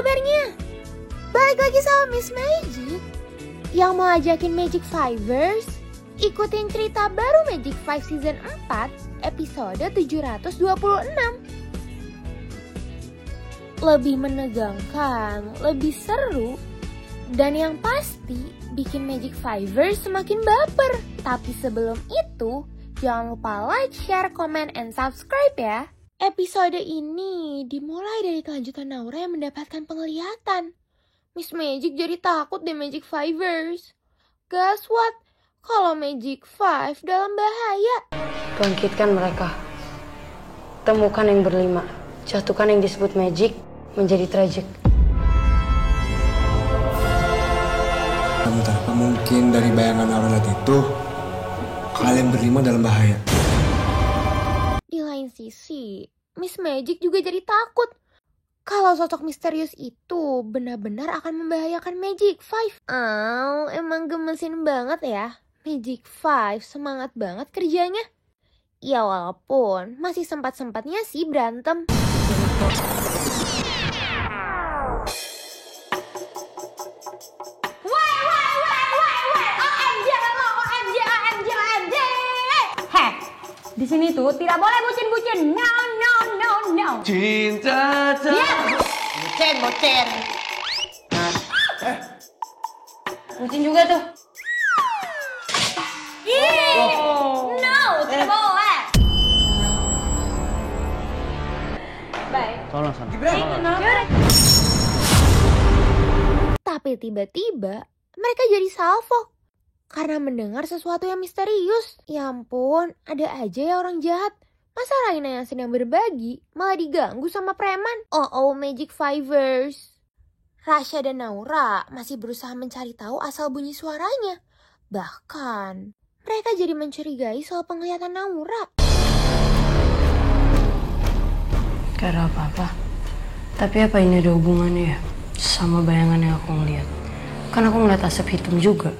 kabarnya? Balik lagi sama Miss Magic yang mau ajakin Magic Fivers ikutin cerita baru Magic 5 Season 4 episode 726. Lebih menegangkan, lebih seru, dan yang pasti bikin Magic Fivers semakin baper. Tapi sebelum itu, jangan lupa like, share, comment, and subscribe ya. Episode ini dimulai dari kelanjutan Naura yang mendapatkan penglihatan. Miss Magic jadi takut deh Magic Fivers. Guess what? Kalau Magic 5 dalam bahaya. Bangkitkan mereka. Temukan yang berlima. Jatuhkan yang disebut Magic menjadi tragic. Bentar, mungkin dari bayangan Aurelat itu kalian berlima dalam bahaya. Di lain sisi, Miss Magic juga jadi takut kalau sosok misterius itu benar-benar akan membahayakan Magic 5. Emang gemesin banget ya. Magic 5 semangat banget kerjanya. Ya walaupun masih sempat-sempatnya sih berantem. Di sini tuh tidak boleh bucin-bucin. No. Cinta tak. Yeah. Bucin. Bucin juga tuh. No, tidak boleh. Baik. Tolong sana. Tapi tiba-tiba mereka jadi salvo karena mendengar sesuatu yang misterius. Ya ampun, ada aja ya orang jahat. Masa Raina yang sedang berbagi malah diganggu sama preman? Oh, Magic Fivers. Rasha dan Naura masih berusaha mencari tahu asal bunyi suaranya. Bahkan mereka jadi mencurigai soal penglihatan Naura. Gak ada apa-apa. Tapi apa ini ada hubungannya ya sama bayangan yang aku ngeliat? Kan aku ngeliat asap hitam juga.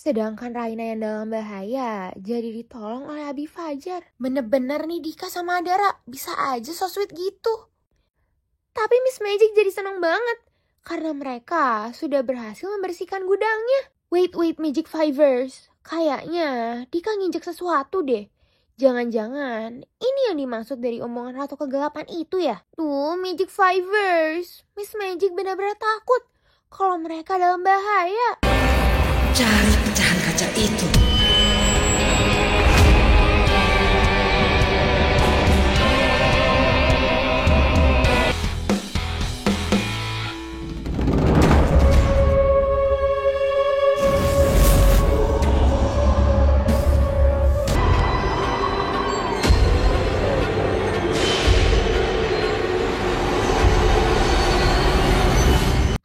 Sedangkan Raina yang dalam bahaya jadi ditolong oleh Abi Fajar. Bener-bener nih Dika sama Adara bisa aja so sweet gitu. Tapi Miss Magic jadi seneng banget karena mereka sudah berhasil membersihkan gudangnya. Wait Magic Fivers, kayaknya Dika nginjek sesuatu deh. Jangan-jangan ini yang dimaksud dari omongan Ratu Kegelapan itu ya? Tuh Magic Fivers, Miss Magic benar-benar takut kalau mereka dalam bahaya. Cari pecahan kaca itu.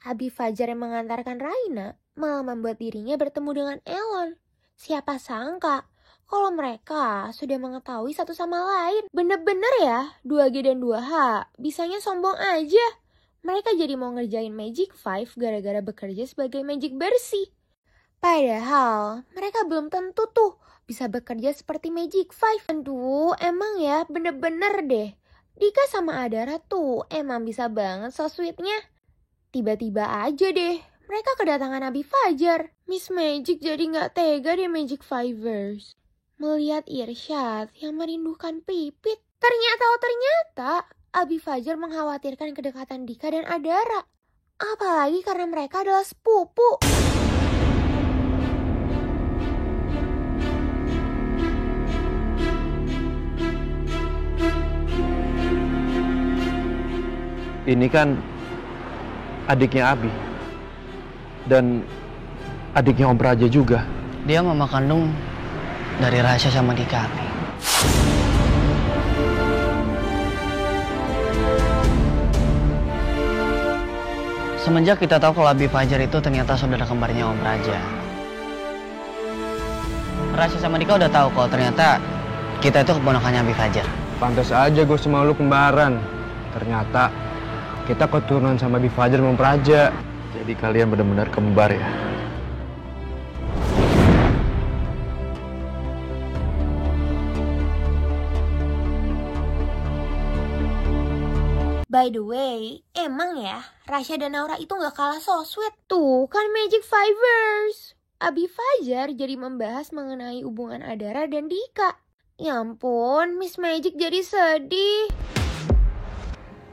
Abi Fajar yang mengantarkan Raina malah membuat dirinya bertemu dengan Elon. Siapa sangka kalau mereka sudah mengetahui satu sama lain. Bener-bener ya 2G dan 2H bisanya sombong aja. Mereka jadi mau ngerjain Magic 5 gara-gara bekerja sebagai magic bersih. Padahal mereka belum tentu tuh bisa bekerja seperti Magic 5. Aduh emang ya bener-bener deh. Dika sama Adara tuh emang bisa banget so sweetnya. Tiba-tiba aja deh, mereka kedatangan Abi Fajar. Miss Magic jadi gak tega deh Magic Fivers melihat Irsyad yang merindukan Pipit. Ternyata Abi Fajar mengkhawatirkan kedekatan Dika dan Adara. Apalagi karena mereka adalah sepupu. Ini kan adiknya Abi dan adiknya Om Praja juga. Dia mama kandung dari Rasha sama Dika Abi. Semenjak kita tahu kalau Abi Fajar itu ternyata saudara kembarnya Om Praja, Rasha sama Dika udah tahu kalau ternyata kita itu keponakannya Abi Fajar. Pantas aja gue sama lu kembaran. Ternyata kita keturunan sama Abi Fajar sama Praja. Jadi kalian benar-benar kembar ya? By the way, emang ya, Rasya dan Naura itu gak kalah so sweet. Tuh kan Magic Fivers. Abi Fajar jadi membahas mengenai hubungan Adara dan Dika. Ya ampun, Miss Magic jadi sedih.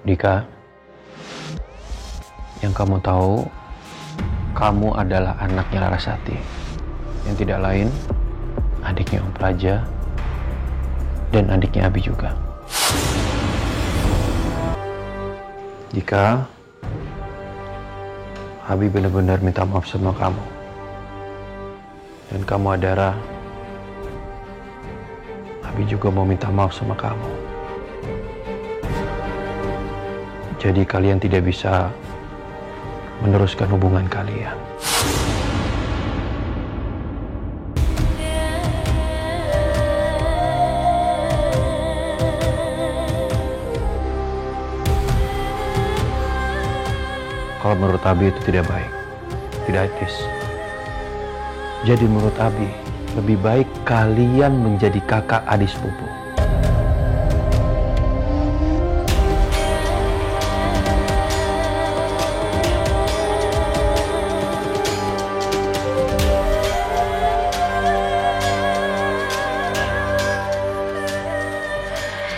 Dika, yang kamu tahu, kamu adalah anaknya Larasati. Yang tidak lain, adiknya Om Praja, dan adiknya Abi juga. Dika, Abi benar-benar minta maaf sama kamu. Dan kamu Adara, Abi juga mau minta maaf sama kamu. Jadi kalian tidak bisa meneruskan hubungan kalian. Kalau menurut Abi itu tidak baik, tidak etis. Jadi menurut Abi, lebih baik kalian menjadi kakak adik sepupu.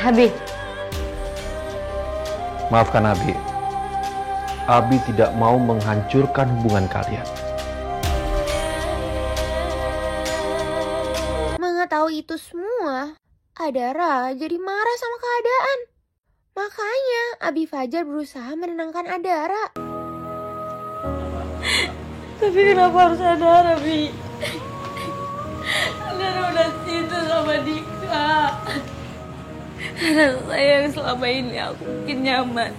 Abi, Maafkan Abi. Abi tidak mau menghancurkan hubungan kalian. Mengetahui itu semua, Adara jadi marah sama keadaan. Makanya Abi Fajar berusaha menenangkan Adara. tapi kenapa harus Adara, Bi? Adara udah cinta sama Dika. Karena saya yang selama ini aku bikin nyaman.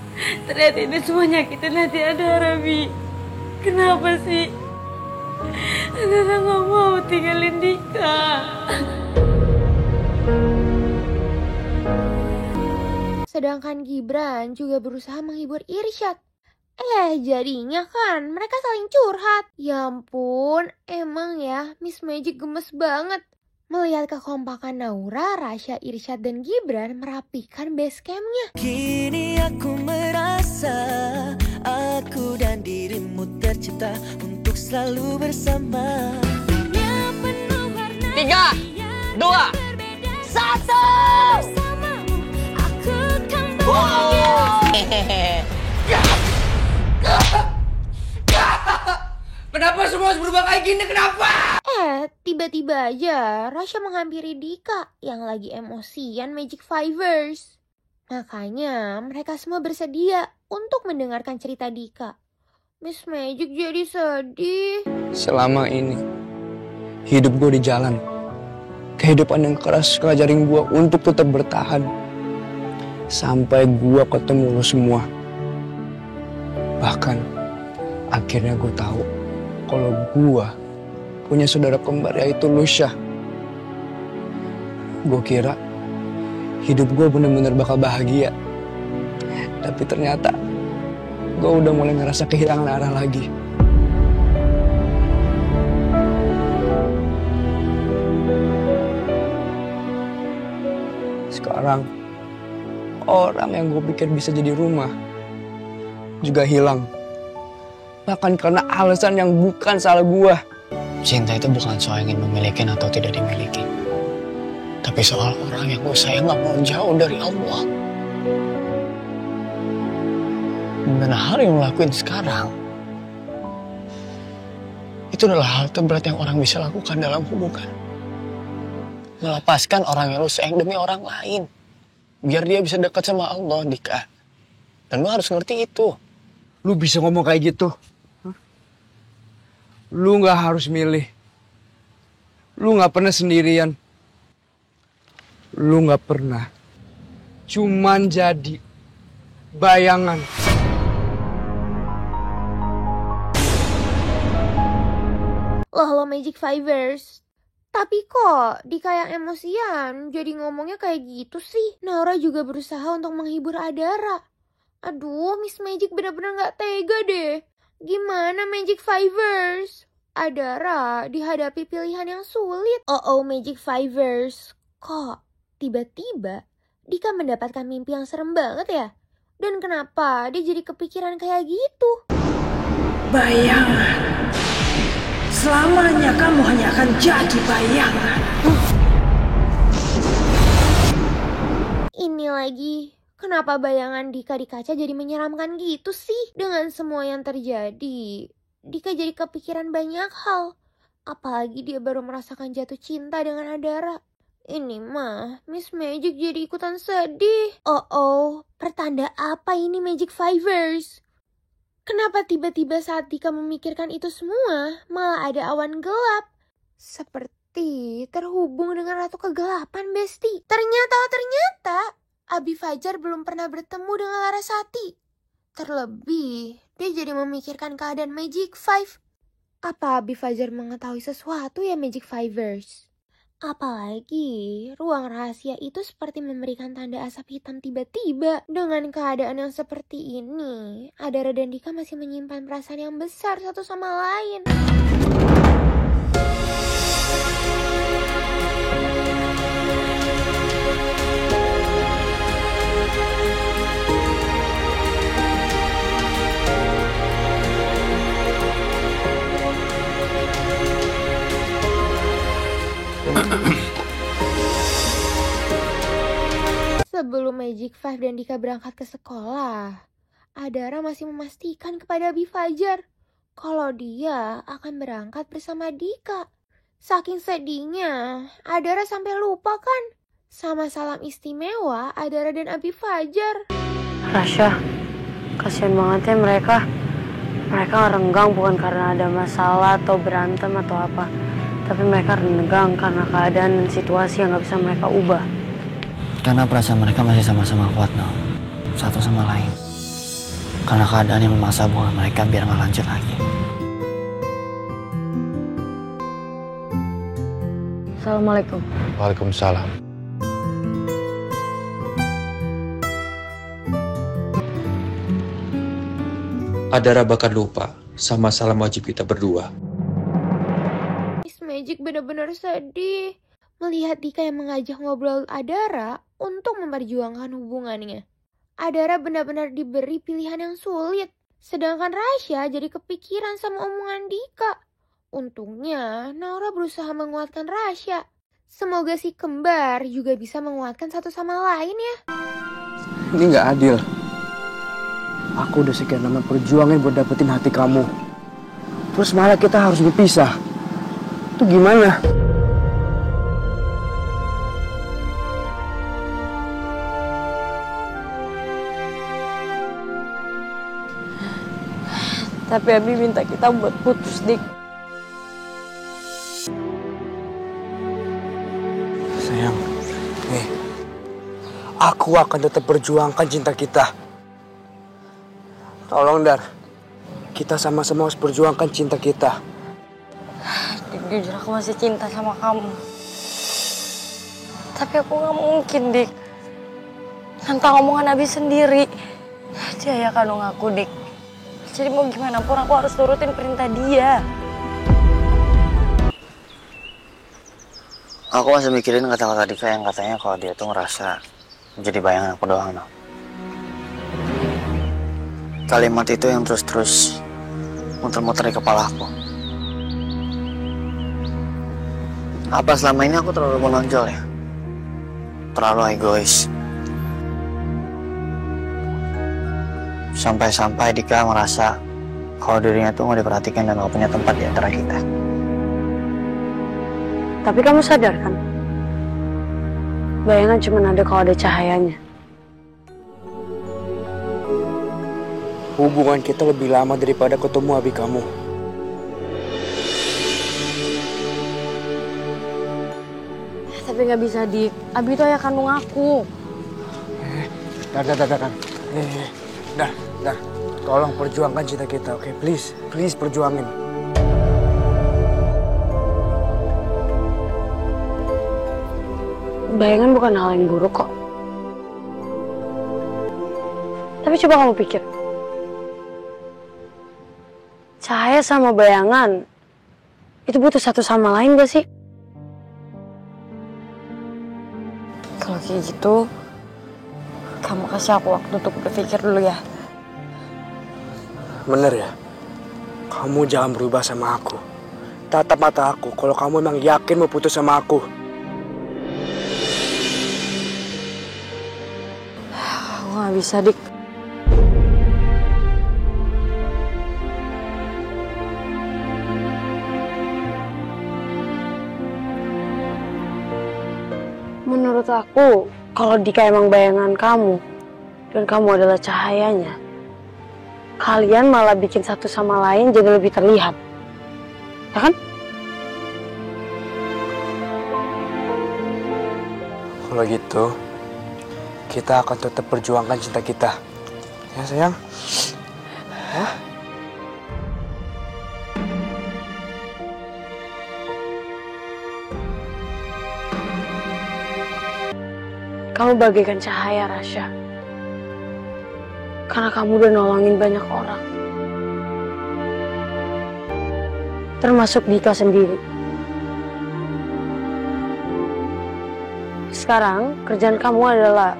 Ternyata ini semua nyakitin hati Adara, Bi. Kenapa sih? Adara gak mau tinggalin Dika. Sedangkan Gibran juga berusaha menghibur Irsyad. Jadinya kan mereka saling curhat. Ya ampun, emang ya Miss Magic gemes banget. Melihat kekompakan Naura, Rasya, Irsyad, dan Gibran merapikan base campnya. Kini aku merasa aku dan dirimu tercipta untuk selalu bersama. 3, 2, 1. Kenapa semua harus berubah kayak gini? Kenapa? Tiba-tiba aja Rasya menghampiri Dika yang lagi emosian Magic Fivers. Makanya mereka semua bersedia untuk mendengarkan cerita Dika. Miss Magic jadi sedih. Selama ini hidup gue di jalan, kehidupan yang keras ngajarin gue untuk tetap bertahan. Sampai gue ketemu lo semua. Bahkan akhirnya gue tahu kalau gue punya saudara kembar, yaitu Lusya. Gue kira hidup gue bener-bener bakal bahagia. Tapi ternyata gue udah mulai ngerasa kehilangan arah lagi. Sekarang orang yang gue pikir bisa jadi rumah juga hilang. Bahkan karena alasan yang bukan salah gue. Cinta itu bukan soal ingin memiliki atau tidak dimiliki, tapi soal orang yang gue sayang gak mau jauh dari Allah. Dan hal yang lo lakuin sekarang itu adalah hal terberat yang orang bisa lakukan dalam hubungan. Melepaskan orang yang lo sayang demi orang lain, biar dia bisa dekat sama Allah, Dika. Dan lo harus ngerti itu. Lu bisa ngomong kayak gitu? Lu gak harus milih. Lu gak pernah sendirian. Lu gak pernah cuman jadi bayangan. Loh Magic Fivers. Tapi kok Dika yang emosian jadi ngomongnya kayak gitu sih? Naura juga berusaha untuk menghibur Adara. Aduh, Miss Magic bener-bener gak tega deh. Gimana Magic Fivers? Adara dihadapi pilihan yang sulit. Oh Magic Fivers. Kok tiba-tiba Dika mendapatkan mimpi yang serem banget ya? Dan kenapa dia jadi kepikiran kayak gitu? Bayangan. Selamanya kamu hanya akan jadi bayangan. Ini lagi, kenapa bayangan Dika di kaca jadi menyeramkan gitu sih? Dengan semua yang terjadi, Dika jadi kepikiran banyak hal. Apalagi dia baru merasakan jatuh cinta dengan Adara. Ini mah, Miss Magic jadi ikutan sedih. Oh, pertanda apa ini Magic Fivers? Kenapa tiba-tiba saat Dika memikirkan itu semua, malah ada awan gelap? Seperti terhubung dengan Ratu Kegelapan, Besti. Ternyata, Abi Fajar belum pernah bertemu dengan Larasati. Terlebih, dia jadi memikirkan keadaan Magic Five. Apa Abi Fajar mengetahui sesuatu ya Magic Fivers? Apalagi, ruang rahasia itu seperti memberikan tanda asap hitam tiba-tiba. Dengan keadaan yang seperti ini, Adara dan Dika masih menyimpan perasaan yang besar satu sama lain. Sebelum Magic Five dan Dika berangkat ke sekolah, Adara masih memastikan kepada Abi Fajar kalau dia akan berangkat bersama Dika. Saking sedihnya, Adara sampai lupa kan sama salam istimewa Adara dan Abi Fajar. Rasya, kasihan banget ya mereka. Mereka renggang bukan karena ada masalah atau berantem atau apa. Tapi mereka renggang karena keadaan dan situasi yang gak bisa mereka ubah. Karena perasaan mereka masih sama-sama kuat, no. Satu sama lain. Karena keadaan yang memaksa hubungan mereka biar nggak lanjut lagi. Assalamualaikum. Waalaikumsalam. Adara bakal lupa sama salam wajib kita berdua. Miss Magic benar-benar sedih melihat Dika yang mengajak ngobrol Adara untuk memperjuangkan hubungannya. Adara benar-benar diberi pilihan yang sulit, sedangkan Rasya jadi kepikiran sama omongan Dika. Untungnya Naura berusaha menguatkan Rasya. Semoga si kembar juga bisa menguatkan satu sama lain ya. Ini nggak adil. Aku udah sekian lama perjuangin buat dapetin hati kamu. Terus malah kita harus berpisah. Itu gimana? Tapi Abi minta kita buat putus, Dik. Sayang, nih, aku akan tetap perjuangkan cinta kita. Tolong, Dar. Kita sama-sama harus perjuangkan cinta kita. Dik, jujur aku masih cinta sama kamu. Tapi aku gak mungkin, Dik. Tentang omongan Abi sendiri. Dia ayah kandung aku, Dik. Jadi mau gimana pun aku harus turutin perintah dia. Aku masih mikirin kata-kata Dika yang katanya kalau dia tuh ngerasa menjadi bayangan aku doang, no. Kalimat itu yang terus-terus muter-muter di kepala aku. Apa selama ini aku terlalu menonjol ya? Terlalu egois. Sampai-sampai Dika merasa kalau dirinya tuh nggak diperhatikan dan nggak punya tempat di antara kita. Tapi kamu sadar kan? Bayangan cuma ada kalau ada cahayanya. Hubungan kita lebih lama daripada ketemu abi kamu. Tapi nggak bisa, Dik. Abi itu ayah kandung aku. Dar. Dar. Tolong perjuangkan cinta kita, oke? Please perjuangin. Bayangan bukan hal yang buruk kok. Tapi coba kamu pikir. Cahaya sama bayangan itu butuh satu sama lain gak sih? Kalau kayak gitu, Kamu kasih aku waktu untuk berpikir dulu ya. Bener ya? Kamu jangan berubah sama aku. Tatap mata aku kalau kamu emang yakin mau putus sama aku. Aku gak bisa, Dik. Menurut aku, kalau Dika emang bayangan kamu, dan kamu adalah cahayanya, kalian malah bikin satu sama lain jadi lebih terlihat. Ya kan? Kalau gitu, kita akan tetap perjuangkan cinta kita. Ya sayang? Ya? Kamu bagaikan cahaya, Rasya. Karena kamu udah nolongin banyak orang. Termasuk Dika sendiri. Sekarang, kerjaan kamu adalah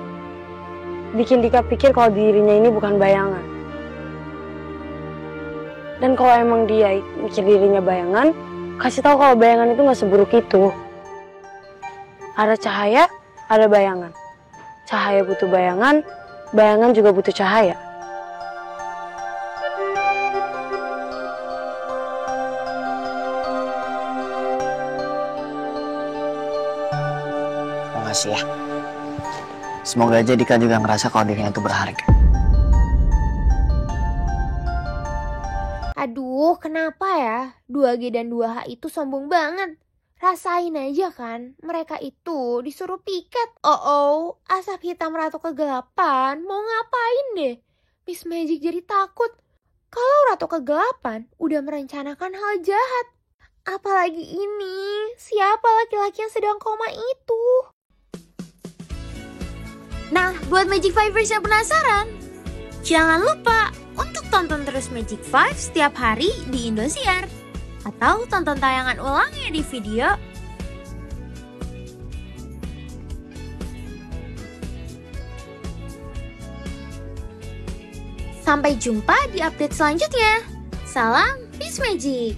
bikin Dika pikir kalau dirinya ini bukan bayangan. Dan kalau emang dia mikir dirinya bayangan, kasih tahu kalau bayangan itu gak seburuk itu. Ada cahaya, ada bayangan. Cahaya butuh bayangan, bayangan juga butuh cahaya. Makasih ya. Semoga aja Dika juga ngerasa kalau dirinya itu berharga. Aduh, kenapa ya? 2G dan 2H itu sombong banget. Rasain aja kan, mereka itu disuruh piket. Oh, asap hitam Ratu Kegelapan mau ngapain deh? Miss Magic jadi takut. Kalau Ratu Kegelapan udah merencanakan hal jahat. Apalagi ini, siapa laki-laki yang sedang koma itu? Nah, buat Magic Fivers yang penasaran, jangan lupa untuk tonton terus Magic 5 setiap hari di Indosiar. Atau tonton tayangan ulangnya di video. Sampai jumpa di update selanjutnya. Salam Miss Magic.